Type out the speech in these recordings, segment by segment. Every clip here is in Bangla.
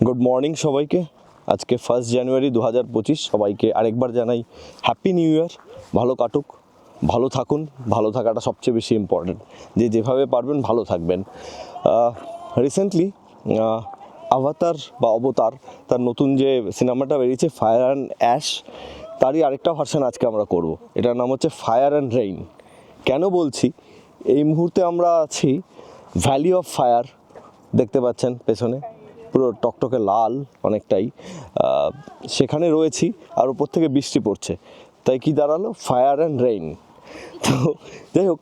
গুড মর্নিং সবাইকে। আজকে 1 জানুয়ারি 2025। সবাইকে আরেকবার জানাই হ্যাপি নিউ ইয়ার। ভালো কাটুক, ভালো থাকুন। ভালো থাকাটা সবচেয়ে বেশি ইম্পর্টেন্ট। যেভাবে পারবেন ভালো থাকবেন। রিসেন্টলি আভাতার বা অবতার, তার নতুন যে সিনেমাটা বেরিয়েছে ফায়ার অ্যান্ড অ্যাশ, তারই আরেকটা ভার্সন আজকে আমরা করব। এটার নাম হচ্ছে ফায়ার অ্যান্ড রেইন। কেন বলছি, এই মুহূর্তে আমরা আছি ভ্যালি অফ ফায়ার, দেখতে পাচ্ছেন পেছনে পুরো টকটকে লাল অনেকটাই, সেখানে রয়েছি। আর উপর থেকে বৃষ্টি পড়ছে, তাই কি দাঁড়ালো ফায়ার অ্যান্ড রেইন। তো যাই হোক,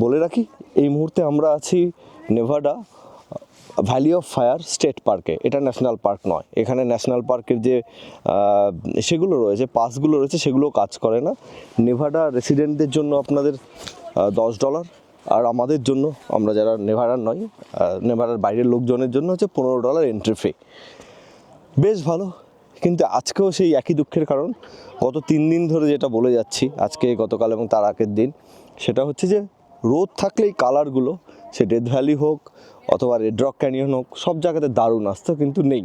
বলে রাখি এই মুহূর্তে আমরা আছি Nevada valley of fire state পার্কে। এটা ন্যাশনাল পার্ক নয়। এখানে ন্যাশনাল পার্কের যে সেগুলো রয়েছে, পাসগুলো রয়েছে, সেগুলো কাজ করে না। নেভাডা রেসিডেন্টদের জন্য আপনাদের $10, আর আমাদের জন্য, আমরা যারা নেভাডার নয়, নেভাডার বাইরের লোকজনের জন্য হচ্ছে $15 এন্ট্রি ফি। বেশ ভালো। কিন্তু আজকেও সেই একই দুঃখের কারণ, গত 3 দিন ধরে যেটা বলে যাচ্ছি, আজকে, গতকাল এবং তার আগের দিন, সেটা হচ্ছে যে রোদ থাকলেই কালারগুলো, সে ডেথ ভ্যালি হোক অথবা রেড রক ক্যানিয়ন হোক, সব জায়গাতে দারুণ আসতো, কিন্তু নেই,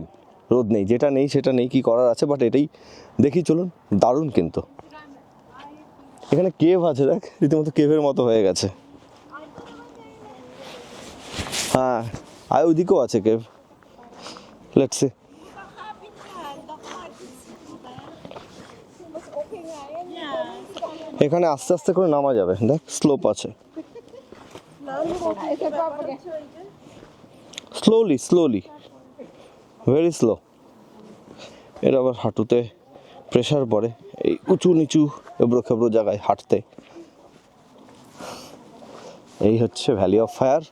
রোদ নেই। যেটা নেই সেটা নেই, কী করার আছে। বাট এটাই দেখি চলুন, দারুণ। কিন্তু এখানে কেভ আছে, দেখ, রীতিমতো কেভের মতো হয়ে গেছে। হ্যাঁ, আর ওইদিকেও আছে কেভ। Let's see. এখানে আস্তে আস্তে করে নামা যাবে, দেখ স্লোপ আছে। Slowly slowly, very slow. এর আবার হাঁটুতে প্রেশার পড়ে এই উঁচু নিচু এবড়ো খেবড়ো জায়গায় হাঁটতে। এই হচ্ছে ভ্যালি অফ ফায়ার।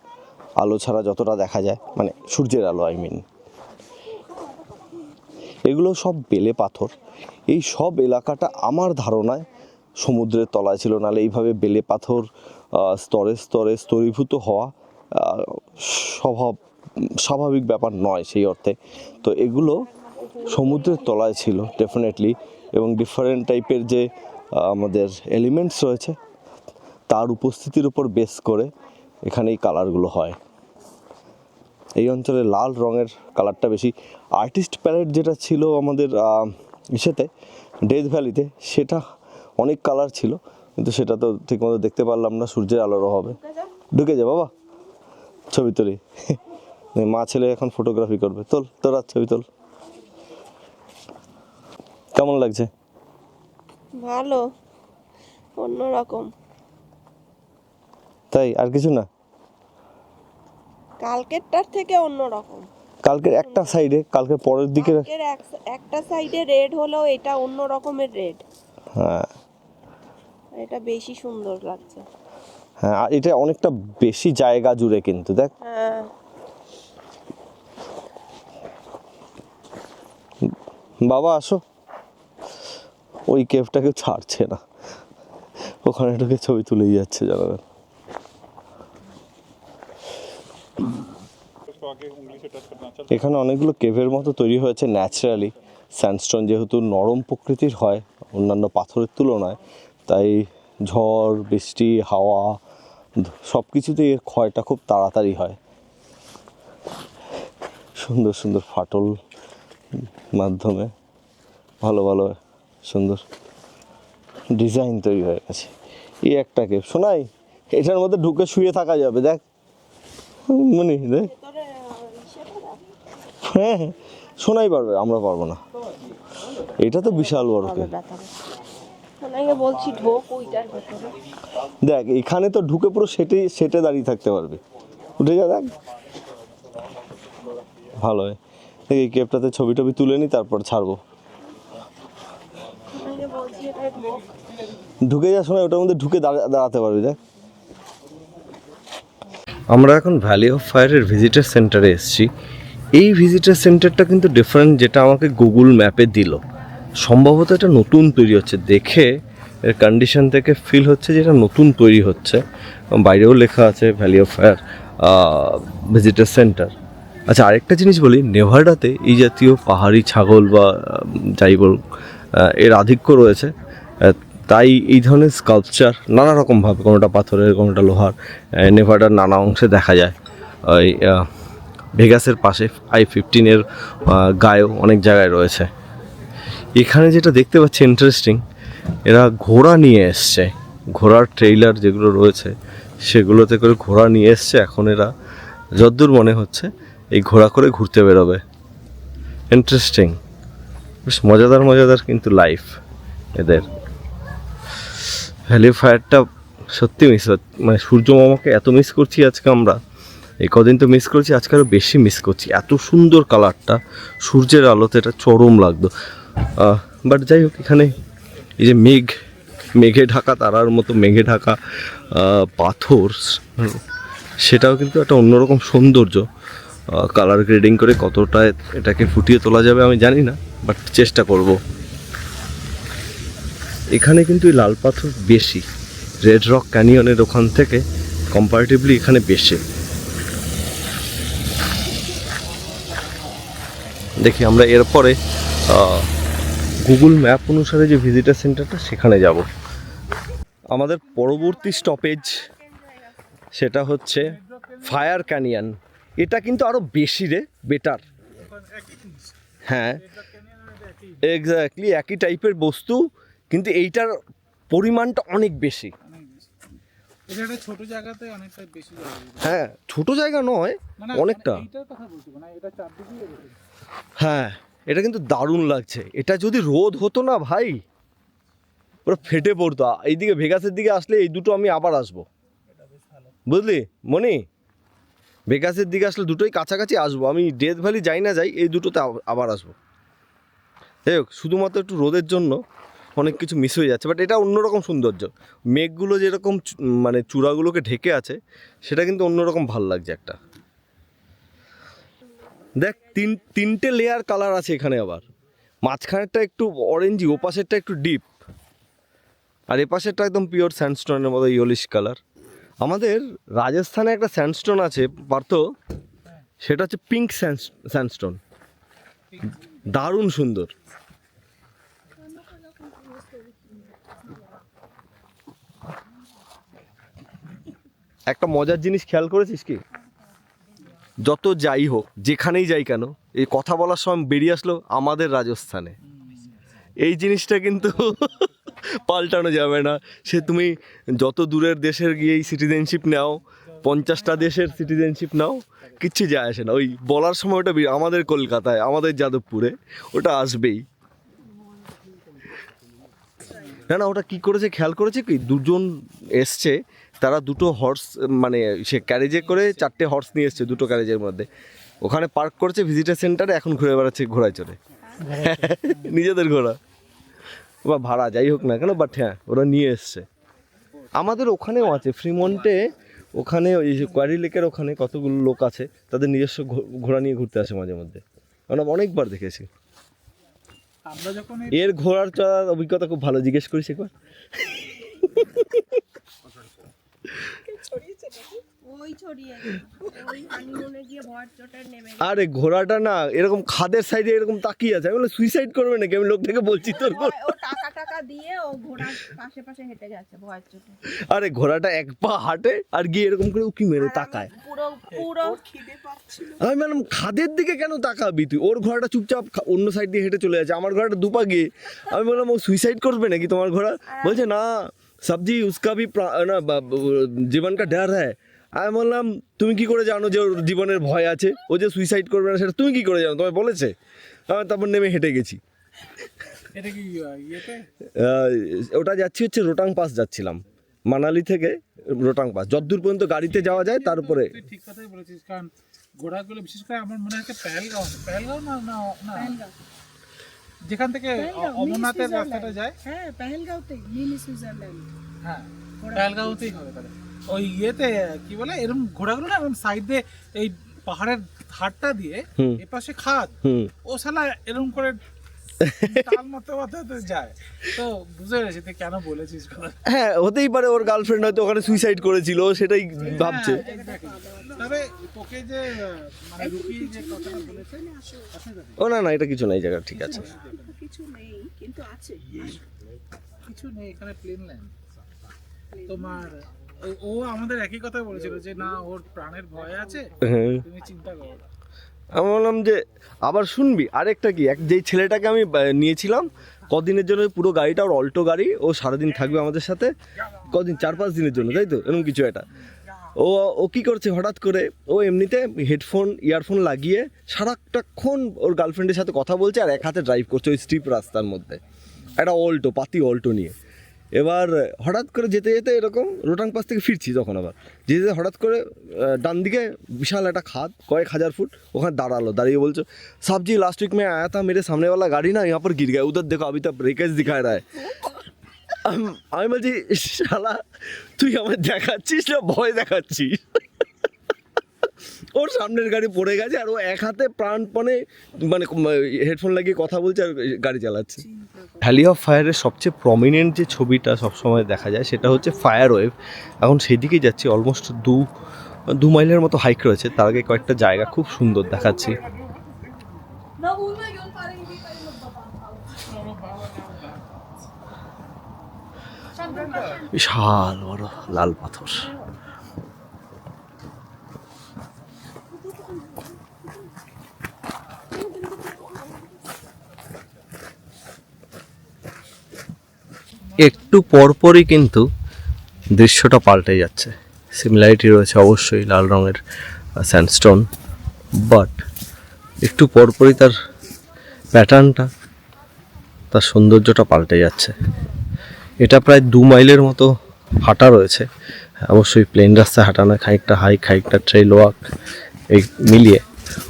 আলো ছাড়া যতটা দেখা যায়, মানে সূর্যের আলো, আই মিন। এগুলো সব বেলে পাথর। এই সব এলাকাটা আমার ধারণায় সমুদ্রের তলায় ছিল, নাহলে এইভাবে বেলে পাথর স্তরে স্তরে স্তরীভূত হওয়া স্বাভাবিক ব্যাপার নয় সেই অর্থে। তো এগুলো সমুদ্রের তলায় ছিল ডেফিনেটলি, এবং ডিফারেন্ট টাইপের যে আমাদের এলিমেন্টস রয়েছে, তার উপস্থিতির উপর বেস করে এখানে এই কালারগুলো হয়। এই অঞ্চলে লাল রঙের কালারটা বেশি। আর্টিস্ট প্যালেট যেটা ছিল আমাদের ইসেতে, ডেথ ভ্যালিতে, সেটা অনেক কালার ছিল, কিন্তু সেটা তো ঠিকমতো দেখতে পারলাম না, সূর্যের আলোর অভাবে। ঢুকে যা বাবা, ছবি তুলি। মা ছেলে এখন ফটোগ্রাফি করবে। তোরা ছবি তোল। কেমন লাগছে? ভালো, অন্যরকম। তাই? আর কিছু না? কালকেরটার থেকে অন্যরকম। কালকের একটা সাইডে, কালকের পরের দিকে একটা সাইডে রেড হলেও এটা অন্য রকমের রেড। হ্যাঁ, এটা বেশি সুন্দর লাগছে। হ্যাঁ, আর এটা অনেকটা বেশি জায়গা জুড়ে, কিন্তু দেখ। হ্যাঁ, বাবা আসো। ওই কেভটাকে ছাড়ছে না, ওখানে ঢুকে ছবি তুলেই যাচ্ছে, জানাবেন। এখানে অনেকগুলো কেভের মতো তৈরি হয়েছে ন্যাচারালি। স্যান্ডস্টোন যেহেতু নরম প্রকৃতির হয় অন্যান্য পাথরের তুলনায়, তাই ঝড় বৃষ্টি হাওয়া সব কিছুতেই এর ক্ষয়টা খুব তাড়াতাড়ি হয়। সুন্দর সুন্দর ফাটল মাধ্যমে ভালো ভালো সুন্দর ডিজাইন তৈরি হয়ে গেছে। এই একটা কেভ, শোনাই, এটার মধ্যে ঢুকে শুয়ে থাকা যাবে, দেখ মনি, দেখ। হ্যাঁ হ্যাঁ, শোনাই পারবে, আমরা পারবো না। এটা তো বিশাল বড় কেভ। বলছি ঢোক ওইটার ভেতরে। দেখ, এখানে তো ঢুকে পুরো সেটে দাঁড়িয়ে থাকতে পারবি। উঠে যা, দেখ ভালো হয়। দেখ, এই কেভটাতে ছবি টবি তুলে নি, তারপর ছাড়বো। ঢুকে যা, শোনা, ওটার মধ্যে ঢুকে দাঁড়াতে পারবি, দেখ। আমরা এখন ভ্যালি অফ ফায়ারের ভিজিটার সেন্টারে এসেছি। এই ভিজিটার সেন্টারটা কিন্তু ডিফারেন্ট, যেটা আমাকে গুগল ম্যাপে দিল। সম্ভবত এটা নতুন তৈরি হচ্ছে, দেখে এর কন্ডিশন থেকে ফিল হচ্ছে যে এটা নতুন তৈরি হচ্ছে। বাইরেও লেখা আছে valley of fire visitor centre. আচ্ছা, আরেকটা জিনিস বলি, নেভাডাতে এই জাতীয় পাহাড়ি ছাগল বা যাই বলুন, এর আধিক্য রয়েছে। তাই এই ধরনের স্কাল্পচার নানা রকমভাবে, কোনোটা পাথরের কোনোটা লোহার, নেভাডার নানা অংশে দেখা যায়। ওই ভেগাসের পাশে I-15 গায়েও অনেক জায়গায় রয়েছে। এখানে যেটা দেখতে পাচ্ছি ইন্টারেস্টিং, এরা ঘোড়া নিয়ে এসছে, ঘোড়ার ট্রেইলার যেগুলো রয়েছে সেগুলোতে করে ঘোড়া নিয়ে এসছে। এখন এরা যদ্দূর মনে হচ্ছে এই ঘোড়া করে ঘুরতে বেরোবে। ইন্টারেস্টিং, বেশ মজাদার মজাদার কিন্তু লাইফ এদের। ভ্যালি ফায়ারটা সত্যি মিস হচ্ছে, মানে সূর্য মামাকে এত মিস করছি আজকে আমরা, এই কদিন তো মিস করছি, আজকে আরও বেশি মিস করছি। এত সুন্দর কালারটা সূর্যের আলোতে, এটা চরম লাগতো। বাট যাই হোক, এখানে এই যে মেঘে ঢাকা, তারার মতো মেঘে ঢাকা পাথর, সেটাও কিন্তু একটা অন্যরকম সৌন্দর্য। কালার গ্রেডিং করে কতটা এটাকে ফুটিয়ে তোলা যাবে আমি জানি না, বাট চেষ্টা করব। এখানে কিন্তু এই লাল পাথর বেশি, রেড রক ক্যানিয়নের ওখান থেকে কম্পারেটিভলি এখানে বেশি। দেখি আমরা এরপরে গুগল ম্যাপ অনুসারে যে ভিজিটার সেন্টারটা সেখানে যাব। আমাদের পরবর্তী স্টপেজ সেটা হচ্ছে ফায়ার ক্যানিয়ন। এটা কিন্তু আরও বেশি বেটার। হ্যাঁ এক্স্যাক্টলি একই টাইপের বস্তু, কিন্তু এইটার পরিমাণটা অনেক বেশি। এটা একটা ছোট জায়গাতে অনেকটা বেশি জায়গা। হ্যাঁ ছোট জায়গা নয়, অনেকটা। এইটার কথা বলছি, মানে এটা চারদিকে এরকম। হ্যাঁ এটা কিন্তু দারুণ লাগছে। এটা যদি রোদ হতো না ভাই, পুরো ফেটে পড়তো। এইদিকে ভেগাসের দিকে আসলে এই দুটো আমি আবার আসবো, বুঝলি মনি? ভেগাসের দিকে আসলে দুটোই কাছাকাছি আসবো আমি। ডেথ ভ্যালি যাই না যাই, এই দুটোতে আবার আসবো। যাই হোক, শুধুমাত্র একটু রোদের জন্য অনেক কিছু মিস হয়ে যাচ্ছে, বাট এটা অন্যরকম সৌন্দর্য। মেঘগুলো যেরকম মানে চূড়াগুলোকে ঢেকে আছে, সেটা কিন্তু অন্যরকম ভাল লাগছে একটা। দেখ তিনটে লেয়ার কালার আছে এখানে, আবার মাঝখানেরটা একটু অরেঞ্জি, ওপাশেরটা একটু ডিপ, আর এপাশেরটা একদম পিওর স্যান্ডস্টোনের মতো ইয়েলিশ কালার। আমাদের রাজস্থানে একটা স্যান্ডস্টোন আছে পার্থ, সেটা হচ্ছে পিঙ্ক স্যান্ডস্টোন, দারুণ সুন্দর। একটা মজার জিনিস খেয়াল করেছিস কি, যত যাই হোক যেখানেই যাই কেন, এই কথা বলার সময় বেরিয়ে আসলো আমাদের রাজস্থানে, এই জিনিসটা কিন্তু পাল্টানো যাবে না। সে তুমি যত দূরের দেশের গিয়েই সিটিজেনশিপ নাও, 50টা দেশের সিটিজেনশিপ নাও, কিচ্ছু যায় আসে না। ওই বলার সময় ওটা আমাদের কলকাতায়, আমাদের যাদবপুরে ওটা আসবেই। না না, ওটা কি করেছে খেয়াল করেছে কি, দুজন এসছে, তারা দুটো হর্স, মানে সে ক্যারেজে করে 4টে হর্স নিয়ে এসছে দুটো ক্যারেজের মধ্যে, ওখানে পার্ক করেছে ভিজিটার সেন্টারে, এখন ঘুরে বেড়াচ্ছে ঘোড়ায় চড়ে। নিজেদের ঘোড়া বা ভাড়া যাই হোক না কেন, বাট হ্যাঁ ওরা নিয়ে এসছে। আমাদের ওখানেও আছে ফ্রিমন্টে, ওখানে ওই যে কোয়ারি লেকের ওখানে কতগুলো লোক আছে, তাদের নিজস্ব ঘোড়া নিয়ে ঘুরতে আসে মাঝে মধ্যে, আমরা অনেকবার দেখেছি। আমরা যখন এর ঘোড়ার চড়ার অভিজ্ঞতা খুব ভালো, জিজ্ঞেস করিস একবার। আরে ঘোড়াটা না এরকম খাদের সাইডে এরকম তাকিয়ে আছে, আমি বলে সুইসাইড করবে নাকি, আমি লোকটাকে বলছি তোর টাকা দিয়ে ও ঘোড়ার পাশে পাশে হেঁটে যাচ্ছে ভয়ের চোটে। আরে ঘোড়াটা এক পা হাঁটে আর গিয়ে এরকম করে উকি মেরে তাকায়। পুরো পুরো খিদে পাচ্ছিল। আমি বললাম খাদের দিকে কেন তাকাবি তুই, ওর ঘোড়াটা চুপচাপ অন্য সাইড দিয়ে হেঁটে চলে যাচ্ছে, আমার ঘোড়াটা দুপা গিয়ে। আমি বললাম ও সুইসাইড করবে নাকি তোমার ঘোড়া, বলছে না সবজি উসকা ভি না জীবন কা ডর হ্যায়। আমি বললাম তুমি কি করে জানো যে ওর জীবনের ভয় আছে, ও যে সুইসাইড করবে না সেটা তুমি কি করে জানো, তোমায় বলেছে? তারপর নেমে হেঁটে গেছি। এটা কি ইয়েতে ওটা যাচ্ছি হচ্ছে রোটাং পাস যাচ্ছিলাম, মানালি থেকে রোটাং পাস, যতদূর পর্যন্ত গাড়িতে যাওয়া যায় তার উপরে। তুই ঠিক কথাই বলেছিস, কারণ ঘোড়াগুলো বিশেষ করে আমার মনে হয় পেহেলগাঁও না না না যেখান থেকে অমরনাথের রাস্তাটা যায়, হ্যাঁ পেহেলগাঁওতে, মিনি সুইজারল্যান্ড। হ্যাঁ পেহেলগাঁওতেই হবে তাহলে। ওই ইয়েতে কি বলে, এরকম ঘোড়াগুলো না এরকম সাইড দিয়ে এই পাহাড়ের ধারটা দিয়ে এপাশে খাদ, ও শালা এরকম করে তাল মতো মতো যায়। তো বুঝতে পেরেছি তুই কেন বলেছিস। হ্যাঁ হতেই পারে ওর গার্লফ্রেন্ড হয়তো ওখানে সুইসাইড করেছিল, সেটাই ভাবছে। তবে তোকে যে মানে রুকি যে কথাটা বলেছে, ও না না এটা কিছু নাই, জায়গা ঠিক আছে, কিছু নেই কিন্তু আছে, কিছু নেই এখানে প্লেন ল্যান্ড। তোমার ও আমাদের একই কথা বলেছিল যে না ওর প্রাণের ভয় আছে, তুমি চিন্তা করো না। আমি বললাম যে আবার শুনবি আরেকটা কি, যেই ছেলেটাকে আমি নিয়েছিলাম কদিনের জন্য, পুরো গাড়িটা ওর অল্টো গাড়ি, ও সারাদিন থাকবে আমাদের সাথে, কদিন 4-5 দিনের জন্য, তাই তো এরকম কিছু একটা। ও ও কী করছে হঠাৎ করে, ও এমনিতে হেডফোন ইয়ারফোন লাগিয়ে সারাটাক্ষণ ওর গার্লফ্রেন্ডের সাথে কথা বলছে আর এক হাতে ড্রাইভ করছে ওই স্ট্রিপ রাস্তার মধ্যে, একটা অল্টো, পাতি অল্টো নিয়ে। এবার হঠাৎ করে যেতে যেতে এরকম রোটাং পাস থেকে ফিরছি তখন, আবার যেতে যেতে হঠাৎ করে ডান দিকে বিশাল একটা খাদ, কয়েক হাজার ফুট, ওখানে দাঁড়িয়ে বলছো সাবজি লাস্ট वीक में आया था, मेरे सामने वाला गाड़ी ना यहाँ पर गिर गया, उधर देखो अभी तक ब्रेकेज दिखा रहा है। আমি বলছি শালা তুই আমার দেখাচ্ছিস না ভয় দেখাচ্ছিস? ওর সামনের গাড়ি পড়ে গেছে আর ও এক হাতে প্রাণপণে মানে হেডফোন লাগিয়ে কথা বলছে আর গাড়ি চালাচ্ছে। ভ্যালি অফ ফায়ারের সবচেয়ে প্রমিনেন্ট যে ছবিটা সবসময় দেখা যায় সেটা হচ্ছে ফায়ার ওয়েভ। এখন সেই দিকেই যাচ্ছি, অলমোস্ট 2 মাইলের মতো হাইক রয়েছে। তার আগে কয়েকটা জায়গা খুব সুন্দর দেখাচ্ছি। বিশাল বড় লাল পাথর। একটু পরপরই কিন্তু দৃশ্যটা পাল্টে যাচ্ছে। সিমিলারিটি রয়েছে অবশ্যই লাল রঙের স্যান্ডস্টোন, বাট একটু পরপরই তার প্যাটার্নটা, তার সৌন্দর্যটা পাল্টে যাচ্ছে। এটা প্রায় 2 মাইলের মতো হাঁটা রয়েছে, অবশ্যই প্লেন রাস্তায় হাঁটা না, খানিকটা হাইক খানিকটা ট্রেল ওয়াক এই মিলিয়ে,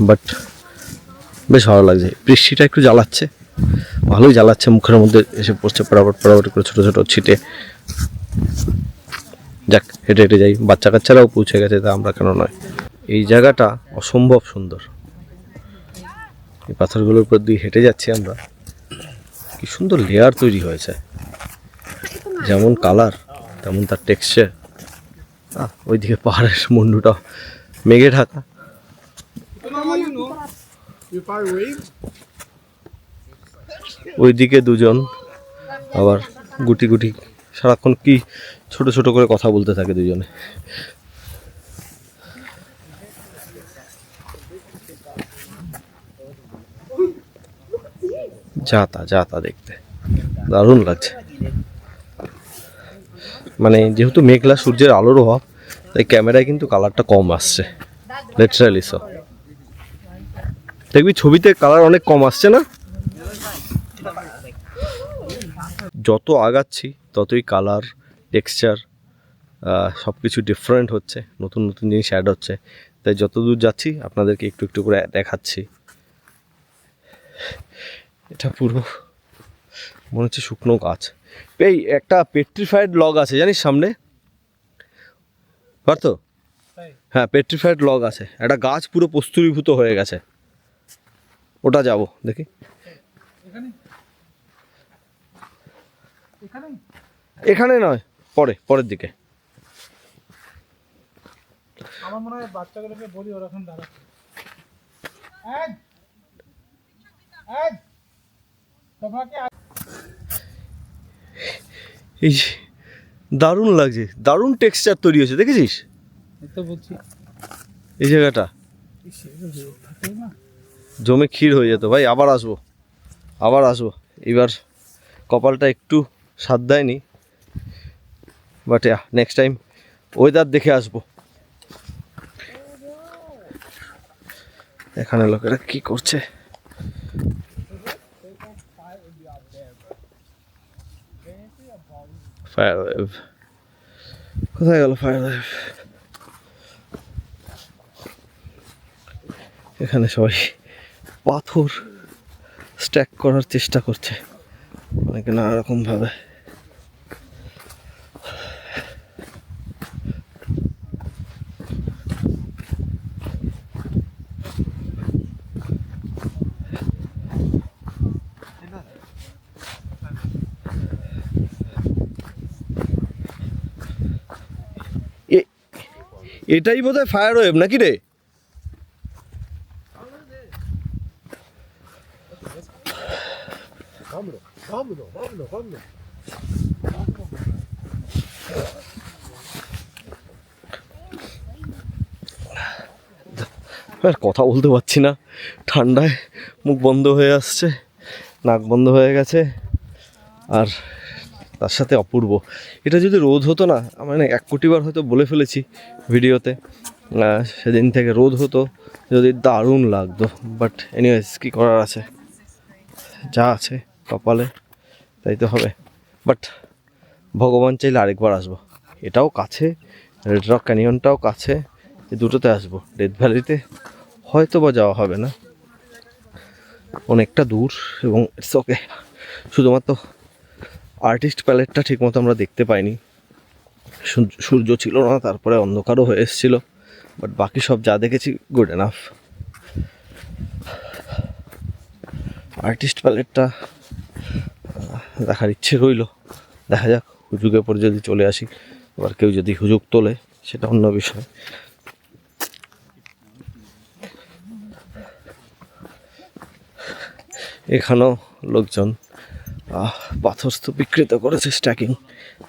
বাট বেশ ভালো লাগছে। বৃষ্টিটা একটু জ্বালাচ্ছে, ভালোই জ্বালাচ্ছে, মুখের মধ্যে এসে পড়ছে পড়াপট করে ছোটো ছোটো ছিটে। যাক, হেঁটে হেঁটে যাই, বাচ্চা কাচ্চারাও পৌঁছে গেছে, তা আমরা কেন নয়। এই জায়গাটা অসম্ভব সুন্দর। এই পাথরগুলোর উপর দিয়ে হেঁটে যাচ্ছি আমরা, কি সুন্দর লেয়ার তৈরি হয়েছে, যেমন কালার তেমন তার টেক্সচার। ওইদিকে পাহাড়ের মুন্ডুটা মেঘে ঢাকা। ওইদিকে দুজন আবার গুটি গুটি সারাক্ষণ কি ছোট ছোট করে কথা বলতে থাকে দুজনে। যা তা দেখতে দারুণ লাগছে। মানে যেহেতু মেঘলা, সূর্যের আলোর অভাব, তাই ক্যামেরায় কিন্তু কালারটা কম আসছে, লিটারালি সো। দেখবি ছবিতে কালার অনেক কম আসছে না? যত আগাচ্ছি ততই কালার, টেক্সচার সব কিছু ডিফারেন্ট হচ্ছে, নতুন নতুন জিনিস অ্যাড হচ্ছে। তাই যত দূর যাচ্ছি আপনাদেরকে একটু একটু করে দেখাচ্ছি। এটা পুরো মনে হচ্ছে শুকনো গাছ। এই একটা পেট্রিফাইড লগ আছে জানিস সামনে, পারতো? হ্যাঁ, পেট্রিফাইড লগ আছে, একটা গাছ পুরো প্রস্তুরীভূত হয়ে গেছে, ওটা যাব দেখি। এখানে নয়, পরের দিকে। আমার মনে হয় বাচ্চাগুলোকে বলি ওরকম দাঁড়া। এই দারুণ লাগছে, দারুণ টেক্সচার তৈরি হয়েছে, দেখেছিস তো বলছি এই জায়গাটা জমে ক্ষীর হয়ে যেত ভাই। আবার আসবো। এবার কপালটা একটু সাথ দেয়নি, বাট নেক্সট টাইম ওয়েদার দেখে আসবো। এখানে লোকেরা কি করছে? ফায়ার ওয়েভ কোথায় গেল? ফায়ার ওয়েভ এখানে সবাই পাথর স্ট্যাক করার চেষ্টা করছে, অনেকে নানা রকম ভাবে। এটাই বোধহয় ফায়ার ওয়েভ নাকি রে? আর কথা বলতে পারছি না, ঠান্ডায় মুখ বন্ধ হয়ে আসছে, নাক বন্ধ হয়ে গেছে। আর তার সাথে অপূর্ব, এটা যদি রোদ হতো না, মানে 1 কোটি বার হয়তো বলে ফেলেছি ভিডিওতে, সেদিন থেকে রোদ হতো যদি দারুণ লাগতো। বাট এনিওয়েজ কী করার আছে, যা আছে কপালে তাই তো হবে। বাট ভগবান চাইলে আরেকবার আসবো, এটাও কাছে, রেড রক ক্যানিয়নটাও কাছে, এই দুটোতে আসবো। ডেথ ভ্যালিতে হয়তো বা যাওয়া হবে না, অনেকটা দূর, এবং ইটস ওকে। শুধুমাত্র আর্টিস্ট প্যালেটটা ঠিকমতো আমরা দেখতে পাইনি, সূর্য ছিল না, তারপরে অন্ধকারও হয়ে এসেছিলো। বাট বাকি সব যা দেখেছি গুড এনাফ। আর্টিস্ট প্যালেটটা দেখার ইচ্ছে রইল, দেখা যাক হুজুগের পরে যদি চলে আসি। এবার কেউ যদি হুজুগ তোলে সেটা অন্য বিষয়। এখানেও লোকজন পাথর স্তূপ বিকৃত করেছে, স্ট্যাকিং,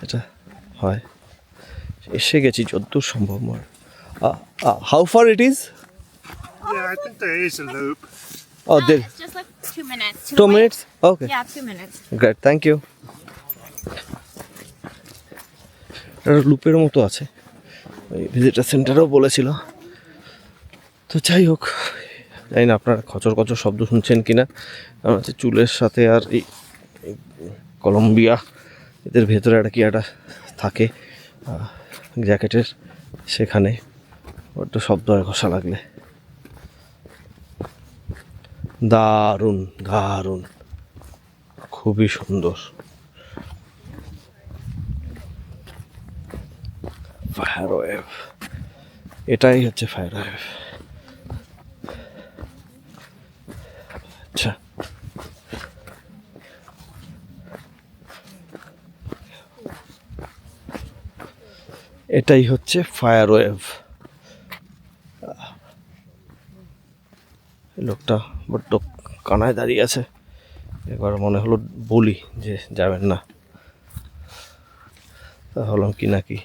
এটা হয়। এসে গেছি যতদূর সম্ভব। How far it is? Yeah, I think there is a loop. Oh, there. It's just like 2 minutes. 2 minutes? Okay. Yeah, 2 minutes. Great, thank you. একটা লুপের মতো আছে, ওই ভিজিটার সেন্টারেও বলেছিল। তো যাই হোক, জানি না আপনারা খচর খচর শব্দ শুনছেন কি না। কারণ হচ্ছে চুলের সাথে আর এই কলম্বিয়া এদের ভেতরে একটা কি একটা থাকে জ্যাকেটের, সেখানে বড্ড শব্দ হয় ঘষা লাগলে। দারুণ দারুণ, খুবই সুন্দর। ফায়ার ওয়েভ, এটাই হচ্ছে ফায়ার ওয়েভ। আচ্ছা, এটাই হচ্ছে ফায়ার ওয়েভ। লোকটা বড্ড কানায় দাঁড়িয়ে আছে, এবার মনে হলো বলি যে যাবেন না, তা হলাম কি নাকি।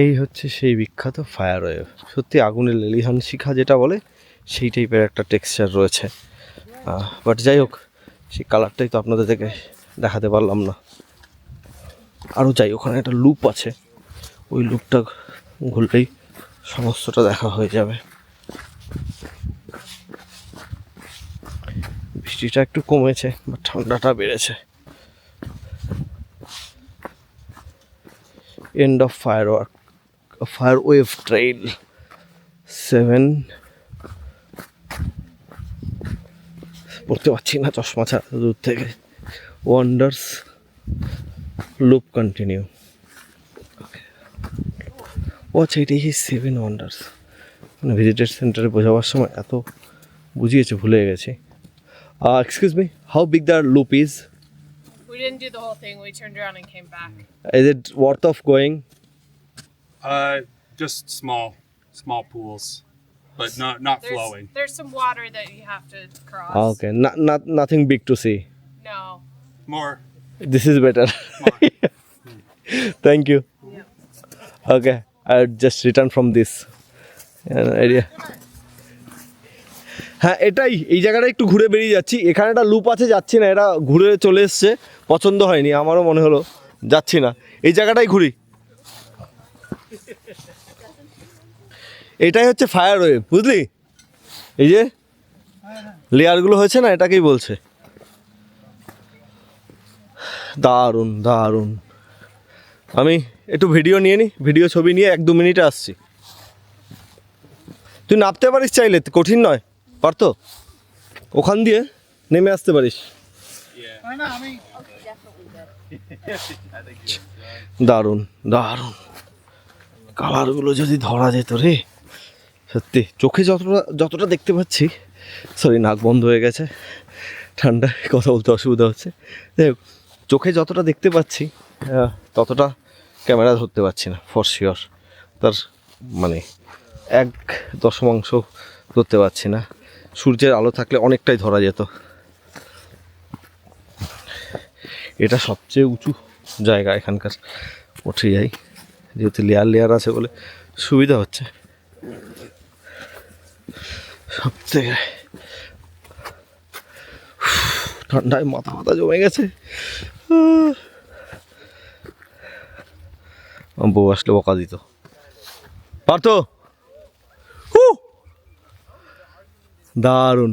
এই হচ্ছে সেই বিখ্যাত ফায়ার ওয়েভ। সত্যি আগুনের লেলিহান শিখা যেটা বলে সেই টাইপের একটা টেক্সচার রয়েছে। বাট যাই হোক, সেই কালারটাই তো আপনাদের থেকে দেখাতে পারলাম না। আরও যাই, ওখানে একটা লুপ আছে, ওই লুপটা ঘুরলেই সমস্তটা দেখা হয়ে যাবে। বৃষ্টিটা একটু কমেছে, বাট ঠান্ডাটা বেড়েছে। End of fire wave trail 7, পড়তে পারছি না চশমা ছাড়া দূর থেকে। Wonders loop continue. ও আচ্ছা, এটাই 7 ওয়ান্ডার্স। মানে ভিজিটার সেন্টারে বোঝাবার সময় এত বুঝিয়েছে, ভুলে গেছি। Excuse me, how big the loop is? We didn't do the whole thing. We turned around and came back. Is it worth of going? Just small pools, but not flowing. There's some water that you have to cross. Okay, nothing big to see. No. More. This is better. Thank you. Okay, I'll just return from this area. হ্যাঁ, এটাই, এই জায়গাটা একটু ঘুরে বেরিয়ে যাচ্ছি। এখানে একটা লুপ আছে, যাচ্ছি না, এটা ঘুরে চলে এসছে, পছন্দ হয়নি, আমারও মনে হলো যাচ্ছি না, এই জায়গাটাই ঘুরি। এটাই হচ্ছে ফায়ার ওয়েভ, বুঝলি? এই যে লেয়ারগুলো হয়েছে না, এটাকেই বলছে। দারুণ দারুণ। আমি একটু ভিডিও নিয়ে নিই, ভিডিও ছবি নিয়ে 1-2 মিনিটে আসছি। তুই নামতে পারিস চাইলে, কঠিন নয়, পারতো ওখান দিয়ে নেমে আসতে পারিস। না আমি দারুণ দারুণ, কালারগুলো যদি ধরা যেত রে, সত্যি চোখে যতটা দেখতে পাচ্ছি, সরি নাক বন্ধ হয়ে গেছে, ঠান্ডায় কথা বলতে অসুবিধা হচ্ছে। যাই হোক, চোখে যতটা দেখতে পাচ্ছি ততটা ক্যামেরা ধরতে পারছি না, ফর শিওর। তার মানে 1/10 ধরতে পারছি না। সূর্যের আলো থাকলে অনেকটাই ধরা যেত। এটা সবচেয়ে উঁচু জায়গা এখানকার, উঠে যাই যেহেতু লেয়ার লেয়ার আছে বলে সুবিধা হচ্ছে। সব থেকে ঠান্ডায় মাথা মাথা জমে গেছে। বউ আসলে বকা দিত পারত। দারুণ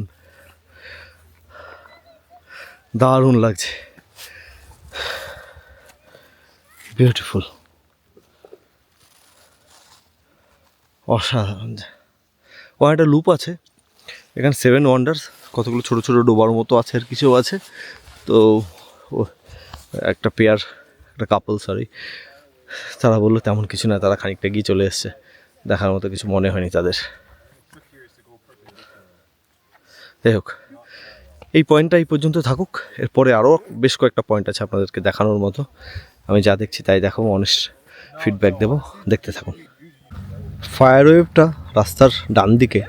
দারুণ লাগছে, বিউটিফুল, অসাধারণ। ও একটা লুপ আছে এখানে, 7 ওয়ান্ডার্স, কতগুলো ছোট ছোট ডোবার মতো আছে আর কিছু আছে। তো ও একটা পেয়ার, একটা কাপল সরি, তারা বললো তেমন কিছু না, তারা খানিকটা গিয়ে চলে এসছে, দেখার মতো কিছু মনে হয়নি তাদের। যাই হোক, এই পয়েন্টটা এই পর্যন্ত থাকুক, এরপরে আরও বেশ কয়েকটা পয়েন্ট আছে আপনাদেরকে দেখানোর মতো। আমি যা দেখছি তাই দেখাবো, অনেস্ট ফিডব্যাক দেবো, দেখতে থাকুন। ফায়ার ওয়েভটা রাস্তার ডান দিকে,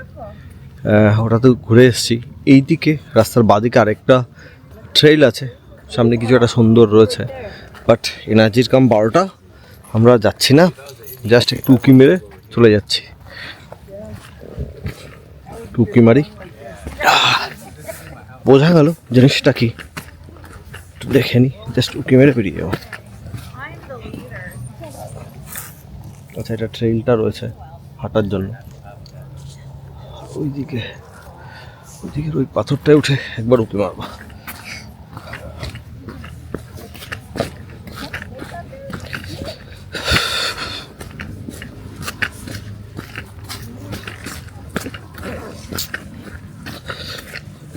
ওটা তো ঘুরে এসেছি। এই দিকে রাস্তার বাঁদিকে আরেকটা ট্রেইল আছে, সামনে কিছু একটা সুন্দর রয়েছে, বাট এনার্জির কাম 12টা, আমরা যাচ্ছি না, জাস্ট একটু উকি মেরে চলে যাচ্ছি। টুকি মারি, বোঝা গেল জিনিসটা কি দেখে নি, জাস্ট উকি মেরে বেরিয়ে যাবো। আচ্ছা, এটা ট্রেইলটা রয়েছে হাঁটার জন্য, ওইদিকের ওই পাথরটায় উঠে একবার উকি মারবা।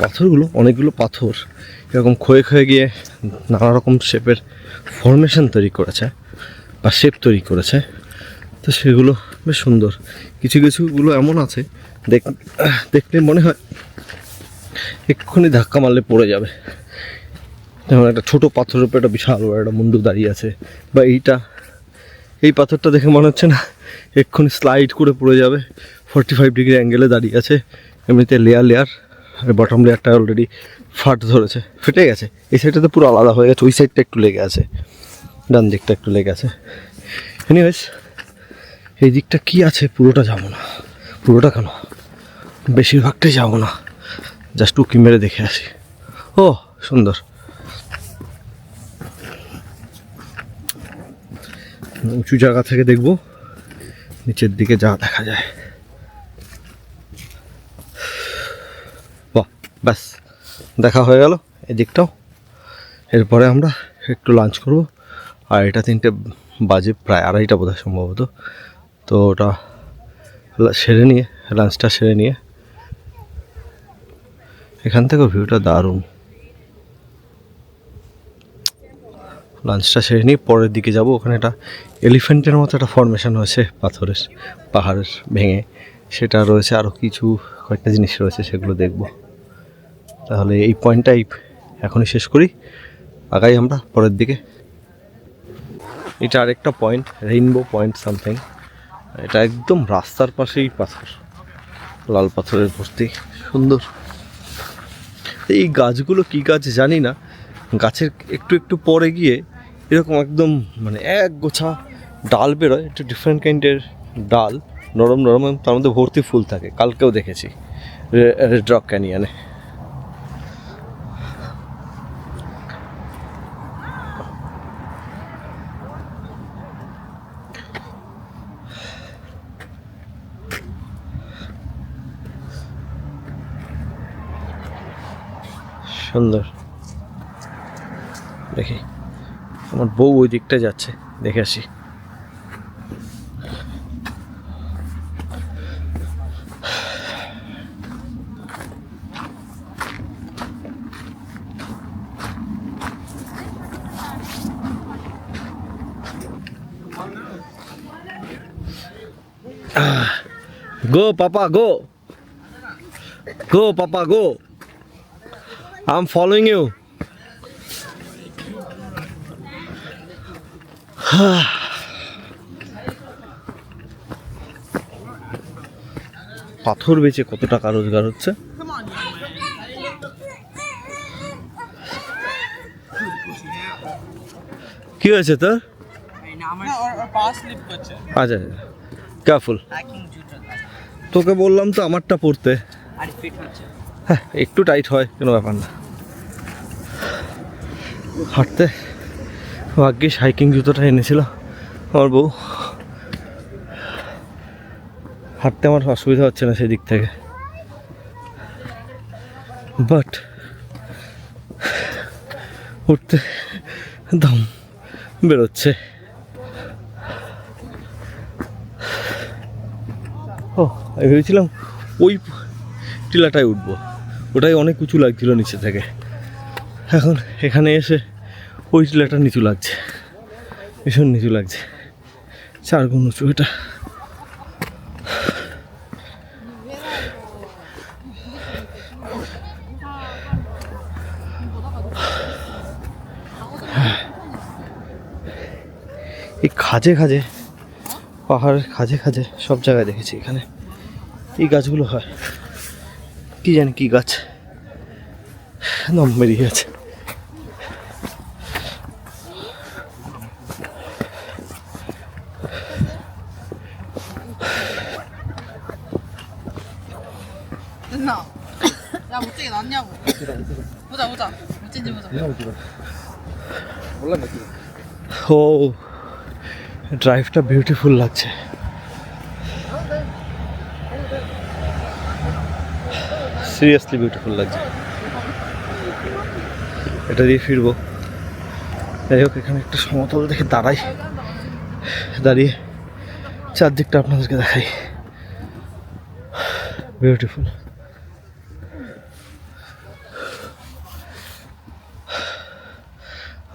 পাথরগুলো, অনেকগুলো পাথর এরকম ক্ষয়ে ক্ষয়ে গিয়ে নানা রকম শেপের ফরমেশন তৈরি করেছে বা শেপ তৈরি করেছে। তো সেগুলো বেশ সুন্দর। কিছু কিছুগুলো এমন আছে দেখলে মনে হয় এক্ষুনি ধাক্কা মারলে পড়ে যাবে। যেমন একটা ছোটো পাথরের উপরে একটা বিশাল বড় একটা মুন্ডু দাঁড়িয়ে আছে, বা এই পাথরটা দেখে মনে হচ্ছে না এক্ষুনি স্লাইড করে পড়ে যাবে। 45 ডিগ্রি অ্যাঙ্গেলে দাঁড়িয়ে আছে, এমনিতে লেয়ার লেয়ার, বটম লেয়ারটা অলরেডি ফাট ধরেছে, ফেটে গেছে। এই সাইডটাতে পুরো আলাদা হয়ে গেছে, ওই সাইডটা একটু লেগে আছে, ডান দিকটা একটু লেগে আছে। এনিওয়েজ, এই দিকটা কি আছে পুরোটা যাবো না, পুরোটা কেন বেশিরভাগটাই যাবো না, জাস্ট উকি মেরে দেখে আসি। ও সুন্দর, উঁচু জায়গা থেকে দেখবো নিচের দিকে যা দেখা যায়। বাহ, ব্যাস দেখা হয়ে গেল এই দিকটাও। এরপরে আমরা একটু লাঞ্চ করব, আর এটা 3টে বাজে, প্রায় 2:30 বোধহয় সম্ভবত। তো ওটা সেরে নিয়ে, লাঞ্চটা সেরে নিয়ে, এখান থেকেও ভিউটা দারুণ। লাঞ্চটা সেরে নিয়ে পরের দিকে যাব, ওখানে একটা এলিফ্যান্টের মতো একটা ফরমেশন হয়েছে পাথরের, পাহাড়ের ভেঙে, সেটা রয়েছে, আরও কিছু কয়েকটা জিনিস রয়েছে, সেগুলো দেখব। তাহলে এই পয়েন্টটাই এখনই শেষ করি, আগাই আমরা পরের দিকে। এটা আরেকটা পয়েন্ট, রেইনবো পয়েন্ট সামথিং। এটা একদম রাস্তার পাশেই পাথর, লাল পাথরের ভর্তি, সুন্দর। এই গাছগুলো কি গাছ জানি না, গাছের একটু একটু পরে গিয়ে এরকম একদম মানে এক গোছা ডাল বেরোয়, একটু ডিফারেন্ট কাইন্ডের ডাল, নরম নরম, তার মধ্যে ভর্তি ফুল থাকে। কালকেও দেখেছি রেড রক ক্যানিয়নে। সুন্দর, দেখি আমার বউ ওই দিকটা যাচ্ছে, দেখে আসি। Go, Papa, go. Go, Papa, go. I'm following you. পাথর বেচে কত টাকা রোজগার হচ্ছে। কি হয়েছে তোর? না ওর পা স্লিপ করছে। আচ্ছা কেয়ারফুল। তোকে বললাম তো আমারটা পরতে। আর ফিট হচ্ছে। হ্যাঁ একটু টাইট হয়, কোনো ব্যাপার না। হাঁটতে ভাগ্যিস হাইকিং জুতোটা এনেছিল আমার বউ, হাঁটতে আমার অসুবিধা হচ্ছে না সেই দিক থেকে। বাট উঠতে দম বেরোচ্ছে। ও আমি ভেবেছিলাম ওই টিলাটায় উঠবো, ওটাই অনেক উঁচু লাগছিল নিচে থেকে। এখন এখানে এসে ওই টিলাটা নিচু লাগছে, ভীষণ নিচু লাগছে, 4 গুণ উঁচু এটা। এই খাজে খাজে, পাহাড়ের খাজে খাজে সব জায়গায় দেখেছি এখানে এই গাছগুলো হয়। কি জানি কি গাছ, নাম বেরিয়ে গেছে।真的？要不这个咱要不？보자 보자. 어쩐지 보자. ও ড্রাইভটা বিউটিফুল লাগছে। সিরিয়াসলি বিউটিফুল লাগছে। এটা দিয়ে ফিরবো। যাই হোক এখানে একটা সমতল দেখে দাঁড়াই, দাঁড়িয়ে চারদিকটা আপনাদেরকে দেখাই। বিউটিফুল।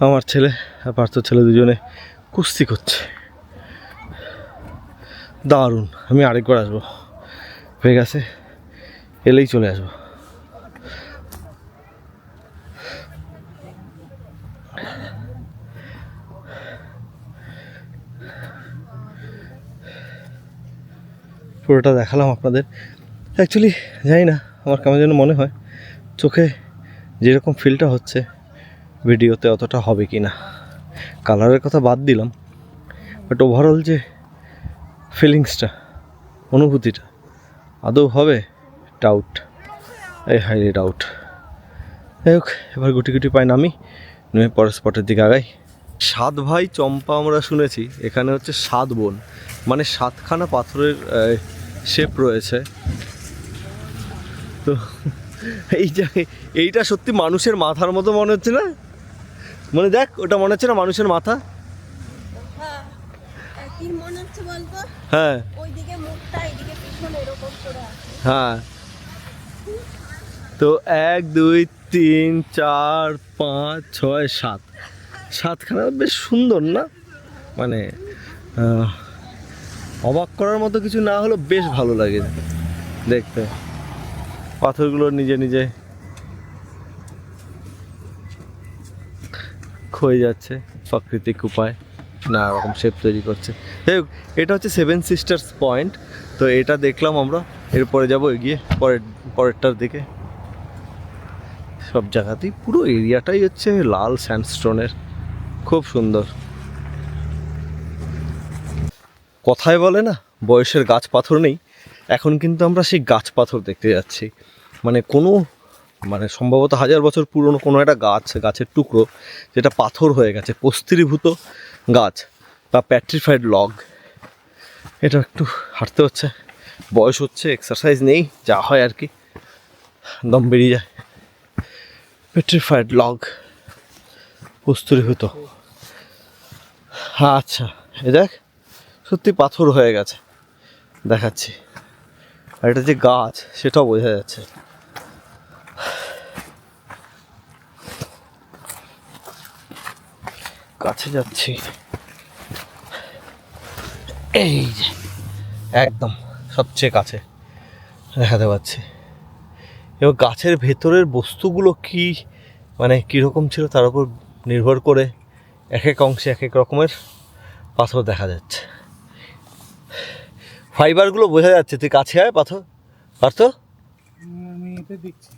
আমার ছেলে আর পার্থর ছেলে দুজনে কুস্তি করছে, দারুণ। আমি আরেকবার আসবো, ভেগাসে এলেই চলে আসবো। পুরোটা দেখালাম আপনাদের। অ্যাকচুয়ালি জানি না, আমার কেমন যেন মনে হয় চোখে যেরকম ফিলটা হচ্ছে ভিডিওতে অতটা হবে কি না। কালারের কথা বাদ দিলাম, বাট ওভারঅল যে ফিলিংসটা, অনুভূতিটা আদৌ হবে, ডাউট, এই হাইলি ডাউট। যাই হোক এবার গুটি গুটি পাই নামি, নেমে পরের স্পটের দিকে আগাই। 7 ভাই চম্পা আমরা শুনেছি, এখানে হচ্ছে 7 বোন, মানে 7খানা পাথরের শেপ রয়েছে। তো এইটা সত্যি মানুষের মাথার মতো মনে হচ্ছে না? মানে দেখ ওটা মনে হচ্ছে না মানুষের মাথা? হ্যাঁ, কি মনে হচ্ছে বলতো? হ্যাঁ ওইদিকে মুখটা, এদিকে পিছনে এরকম করে আছে। হ্যাঁ। তো 1 2 3 4 5 6 7, 7খানা বেশ সুন্দর না? মানে অবাক করার মতো কিছু না হলেও বেশ ভালো লাগে দেখতে। পাথরগুলো নিজে নিজে ক্ষয়ে যাচ্ছে প্রাকৃতিক উপায়, নানা রকম শেপ তৈরি করছে। যাই হোক এটা হচ্ছে 7 সিস্টার্স পয়েন্ট। তো এটা দেখলাম আমরা, এরপরে যাবো এগিয়ে পরেরটার দিকে। সব জায়গাতেই পুরো এরিয়াটাই হচ্ছে লাল স্যান্ডস্টোনের, খুব সুন্দর। কথায় বলে না বয়সের গাছ পাথর নেই, এখন কিন্তু আমরা সেই গাছ পাথর দেখতে যাচ্ছি। মানে সম্ভবত 1000 বছর পুরনো কোনো একটা গাছের টুকরো যেটা পাথর হয়ে গেছে, প্রস্তরীভূত গাছ বা প্যাট্রিফাইড লগ। এটা একটু হাঁটতে হচ্ছে, বয়স হচ্ছে, এক্সারসাইজ নেই, যা হয় আর কি, দম বেরিয়ে যায়। পেট্রিফাইড লগ, প্রস্তরীভূত। আচ্ছা এ দেখ সত্যি পাথর হয়ে গেছে, দেখাচ্ছি। আর এটা যে গাছ সেটাও বোঝা যাচ্ছে। কাছে যাচ্ছি, এই যে একদম সবচেয়ে কাছে দেখাতে পাচ্ছি। এবং গাছের ভেতরের বস্তুগুলো কি মানে কীরকম ছিল তার উপর নির্ভর করে এক এক অংশে এক এক রকমের পাথর দেখা যাচ্ছে। ফাইবারগুলো বোঝা যাচ্ছে। তুই কাছে আয় পার্থ, আমি এটা দেখছি।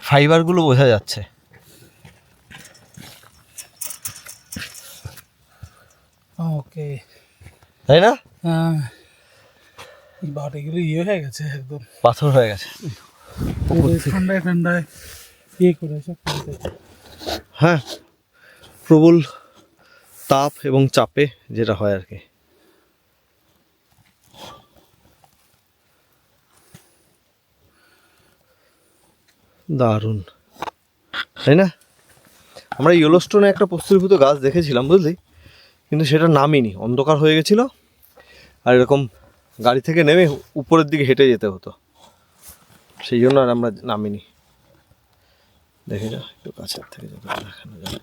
ফাইবারগুলো বোঝা যাচ্ছে। ওকে তাই না? হ্যাঁ বাট এগুলো ইয়ে হয়ে গেছে একদম পাথর হয়ে গেছে। ঠান্ডায় ঠান্ডায় ইয়ে করে সব করতে। হ্যাঁ, প্রবল তাপ এবং চাপে যেটা হয় আর কি। দারুণ, তাই না? আমরা ইয়েলোস্টোনে একটা প্রস্তুতিভূত গাছ দেখেছিলাম বুঝলি, কিন্তু সেটা নামিনি, অন্ধকার হয়ে গেছিল আর এরকম গাড়ি থেকে নেমে উপরের দিকে হেঁটে যেতে হতো, সেই জন্য আর আমরা নামিনি। দেখে যা একটু কাছের থেকে যত দেখানো যায়।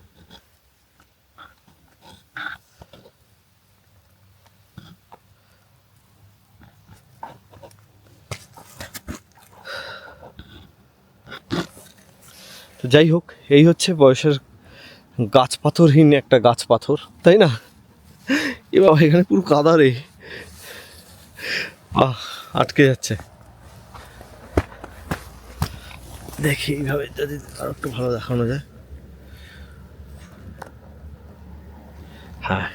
তো যাই হোক, এই হচ্ছে বয়সের গাছ পাথরহীন একটা গাছ পাথর, তাই না? এবার এখানে পুরো কাদা রে, আটকে যাচ্ছে। দেখি এইভাবে যদি আরো একটু ভালো দেখানো যায়। হ্যাঁ,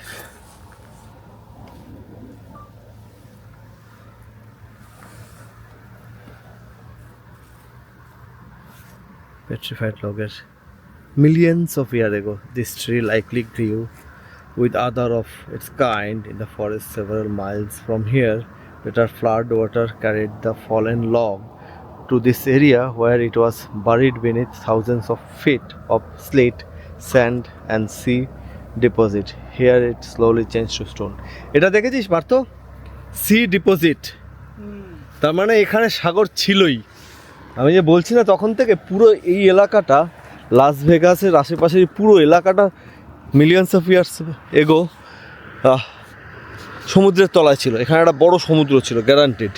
petrified logger. Millions of years ago, this tree likely grew with other of its kind in the forest several miles from here. Later flood water carried the fallen log to this area where it was buried beneath thousands of feet of slate, sand and sea deposit. Here it slowly changed to stone. এটা দেখেছিস পার্থ? সি ডিপোজিট, তার মানে এখানে সাগর ছিলই। আমি যে বলছি না তখন থেকে, পুরো এই এলাকাটা, লাস ভেগাসের আশেপাশের পুরো এলাকাটা মিলিয়নস অফ ইয়ার্স এগো সমুদ্রের তলায় ছিল। এখানে একটা বড় সমুদ্র ছিল, গ্যারান্টিড।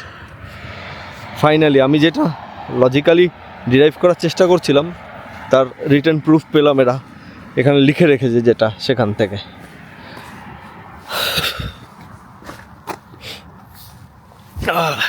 ফাইনালি আমি যেটা লজিক্যালি ডিরাইভ করার চেষ্টা করছিলাম, তার রিটেন প্রুফ পেলাম, এরা এখানে লিখে রেখেছে যেটা সেখান থেকে। আহ